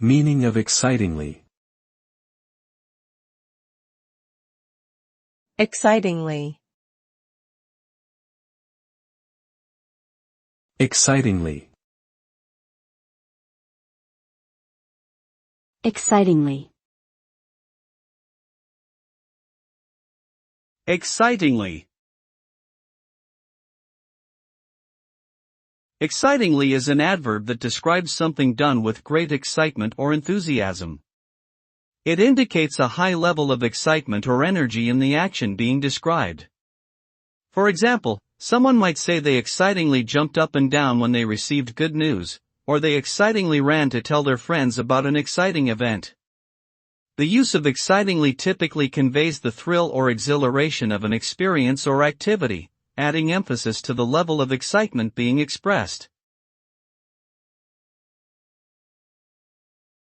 Meaning of excitingly. Excitingly. Excitingly. Excitingly. Excitingly. Excitingly is an adverb that describes something done with great excitement or enthusiasm. It indicates a high level of excitement or energy in the action being described. For example, someone might say they excitingly jumped up and down when they received good news, or they excitingly ran to tell their friends about an exciting event. The use of excitingly typically conveys the thrill or exhilaration of an experience or activity, adding emphasis to the level of excitement being expressed.